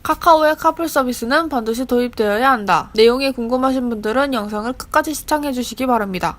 카카오의 카풀 서비스는 반드시 도입되어야 한다. 내용이 궁금하신 분들은 영상을 끝까지 시청해주시기 바랍니다.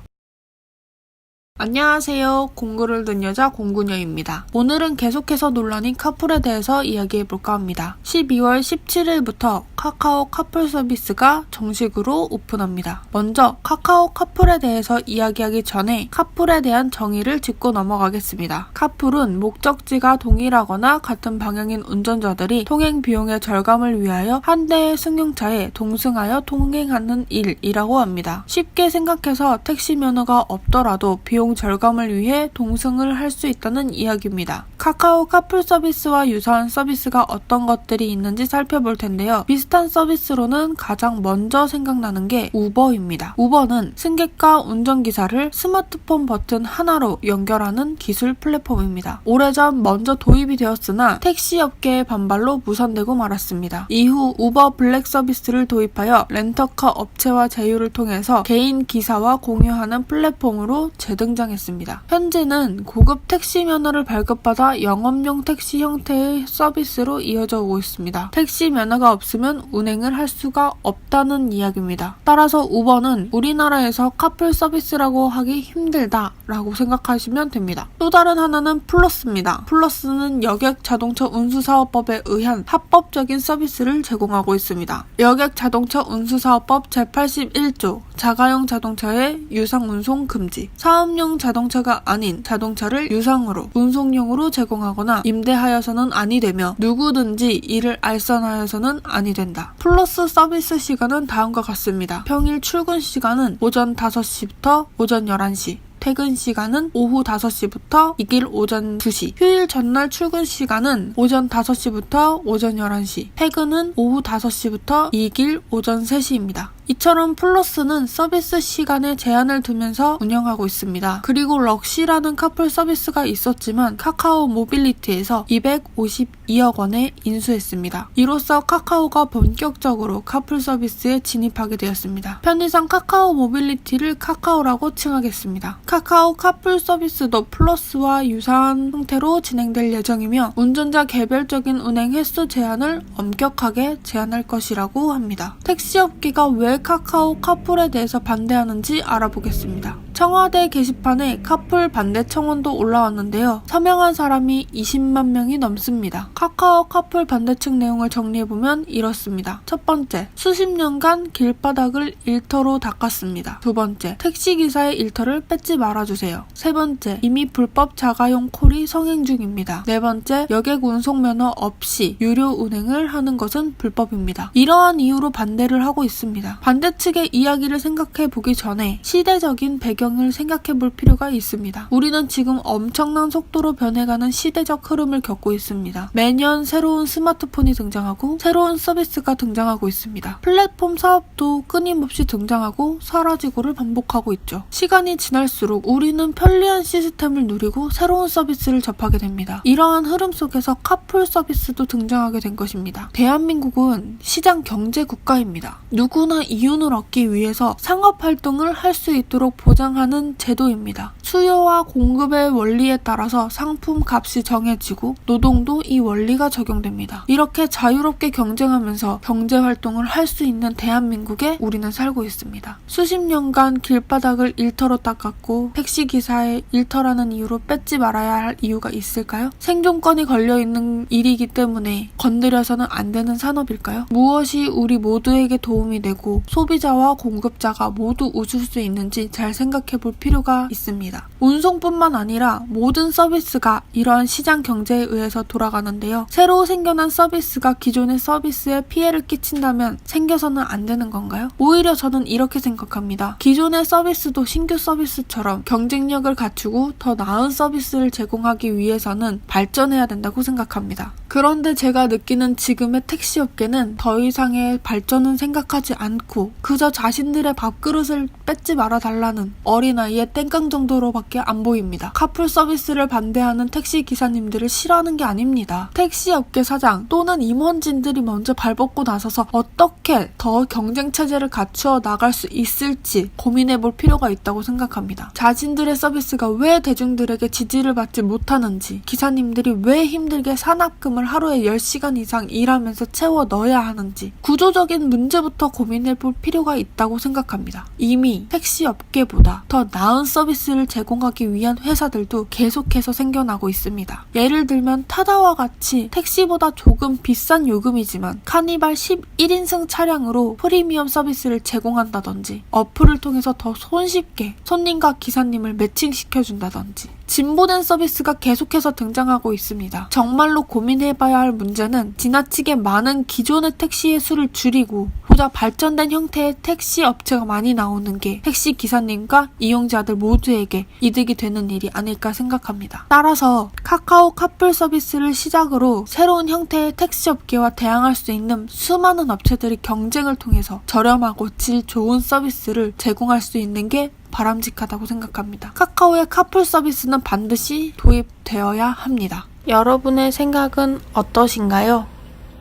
안녕하세요. 공구를 든 여자 공구녀입니다. 오늘은 계속해서 논란인 카풀에 대해서 이야기해볼까 합니다. 12월 17일부터 카카오 카풀 서비스가 정식으로 오픈합니다. 먼저 카카오 카풀에 대해서 이야기하기 전에 카풀에 대한 정의를 짚고 넘어가겠습니다. 카풀은 목적지가 동일하거나 같은 방향인 운전자들이 통행 비용의 절감을 위하여 한 대의 승용차에 동승하여 통행하는 일이라고 합니다. 쉽게 생각해서 택시 면허가 없더라도 비용 절감을 위해 동승을 할 수 있다는 이야기입니다. 카카오 카풀 서비스와 유사한 서비스가 어떤 것들이 있는지 살펴볼 텐데요. 비슷한 서비스로는 가장 먼저 생각나는 게 우버입니다. 우버는 승객과 운전기사를 스마트폰 버튼 하나로 연결하는 기술 플랫폼입니다. 오래전 먼저 도입이 되었으나 택시 업계의 반발로 무산되고 말았습니다. 이후 우버 블랙 서비스를 도입하여 렌터카 업체와 제휴를 통해서 개인 기사와 공유하는 플랫폼으로 재등장했습니다. 현재는 고급 택시 면허를 발급받아 영업용 택시 형태의 서비스로 이어져 오고 있습니다. 택시 면허가 없으면 운행을 할 수가 없다는 이야기입니다. 따라서 우버는 우리나라에서 카풀 서비스라고 하기 힘들다라고 생각하시면 됩니다. 또 다른 하나는 플러스입니다. 플러스는 여객 자동차 운수사업법에 의한 합법적인 서비스를 제공하고 있습니다. 여객 자동차 운수사업법 제81조 자가용 자동차의 유상 운송 금지, 사업용 자동차가 아닌 자동차를 유상으로 운송용으로 제공하거나 임대하여서는 아니 되며 누구든지 이를 알선하여서는 아니 된다. 플러스 서비스 시간은 다음과 같습니다. 평일 출근 시간은 오전 5시부터 오전 11시, 퇴근 시간은 오후 5시부터 이길 오전 2시, 휴일 전날 출근 시간은 오전 5시부터 오전 11시, 퇴근은 오후 5시부터 이길 오전 3시입니다. 이처럼 플러스는 서비스 시간에 제한을 두면서 운영하고 있습니다. 그리고 럭시라는 카풀 서비스가 있었지만 카카오 모빌리티에서 252억 원에 인수했습니다. 이로써 카카오가 본격적으로 카풀 서비스에 진입하게 되었습니다. 편의상 카카오 모빌리티를 카카오라고 칭하겠습니다. 카카오 카풀 서비스도 플러스와 유사한 형태로 진행될 예정이며 운전자 개별적인 운행 횟수 제한을 엄격하게 제한할 것이라고 합니다. 택시업계가 왜 카카오 카풀에 대해서 반대하는지 알아보겠습니다. 청와대 게시판에 카풀 반대 청원도 올라왔는데요. 서명한 사람이 20만 명이 넘습니다. 카카오 카풀 반대측 내용을 정리해보면 이렇습니다. 첫 번째, 수십 년간 길바닥을 일터로 닦았습니다. 두 번째, 택시기사의 일터를 뺏지 말아주세요. 세 번째, 이미 불법 자가용 콜이 성행 중입니다. 네 번째, 여객 운송면허 없이 유료 운행을 하는 것은 불법입니다. 이러한 이유로 반대를 하고 있습니다. 반대측의 이야기를 생각해보기 전에 시대적인 배경을 생각해볼 필요가 있습니다. 우리는 지금 엄청난 속도로 변해가는 시대적 흐름을 겪고 있습니다. 매년 새로운 스마트폰이 등장하고 새로운 서비스가 등장하고 있습니다. 플랫폼 사업도 끊임없이 등장하고 사라지고를 반복하고 있죠. 시간이 지날수록 우리는 편리한 시스템을 누리고 새로운 서비스를 접하게 됩니다. 이러한 흐름 속에서 카풀 서비스도 등장하게 된 것입니다. 대한민국은 시장 경제 국가입니다. 누구나 이윤을 얻기 위해서 상업활동을 할 수 있도록 보장하는 제도입니다. 수요와 공급의 원리에 따라서 상품 값이 정해지고 노동도 이 원리가 적용됩니다. 이렇게 자유롭게 경쟁하면서 경제활동을 할 수 있는 대한민국에 우리는 살고 있습니다. 수십 년간 길바닥을 일터로 닦았고 택시기사의 일터라는 이유로 뺏지 말아야 할 이유가 있을까요? 생존권이 걸려있는 일이기 때문에 건드려서는 안 되는 산업일까요? 무엇이 우리 모두에게 도움이 되고 소비자와 공급자가 모두 웃을 수 있는지 잘 생각해 볼 필요가 있습니다. 운송뿐만 아니라 모든 서비스가 이러한 시장 경제에 의해서 돌아가는데요. 새로 생겨난 서비스가 기존의 서비스에 피해를 끼친다면 생겨서는 안 되는 건가요? 오히려 저는 이렇게 생각합니다. 기존의 서비스도 신규 서비스처럼 경쟁력을 갖추고 더 나은 서비스를 제공하기 위해서는 발전해야 된다고 생각합니다. 그런데 제가 느끼는 지금의 택시업계는 더 이상의 발전은 생각하지 않고 그저 자신들의 밥그릇을 뺏지 말아달라는 어린아이의 땡깡 정도로밖에 밖에 안 보입니다. 카풀 서비스를 반대하는 택시 기사님들을 싫어하는 게 아닙니다. 택시 업계 사장 또는 임원진들이 먼저 발벗고 나서서 어떻게 더 경쟁 체제를 갖추어 나갈 수 있을지 고민해 볼 필요가 있다고 생각합니다. 자신들의 서비스가 왜 대중들에게 지지를 받지 못하는지, 기사님들이 왜 힘들게 산악금을 하루에 10시간 이상 일하면서 채워 넣어야 하는지 구조적인 문제부터 고민해 볼 필요가 있다고 생각합니다. 이미 택시 업계보다 더 나은 서비스를 제공하기 위한 회사들도 계속해서 생겨나고 있습니다. 예를 들면 타다와 같이 택시보다 조금 비싼 요금이지만 카니발 11인승 차량으로 프리미엄 서비스를 제공한다든지, 어플을 통해서 더 손쉽게 손님과 기사님을 매칭시켜준다든지 진보된 서비스가 계속해서 등장하고 있습니다. 정말로 고민해봐야 할 문제는 지나치게 많은 기존의 택시의 수를 줄이고 보다 발전된 형태의 택시 업체가 많이 나오는 게 택시 기사님과 이용자들 모두에게 이득이 되는 일이 아닐까 생각합니다. 따라서 카카오 카풀 서비스를 시작으로 새로운 형태의 택시 업계와 대항할 수 있는 수많은 업체들이 경쟁을 통해서 저렴하고 질 좋은 서비스를 제공할 수 있는 게 바람직하다고 생각합니다. 카카오의 카풀 서비스는 반드시 도입되어야 합니다. 여러분의 생각은 어떠신가요?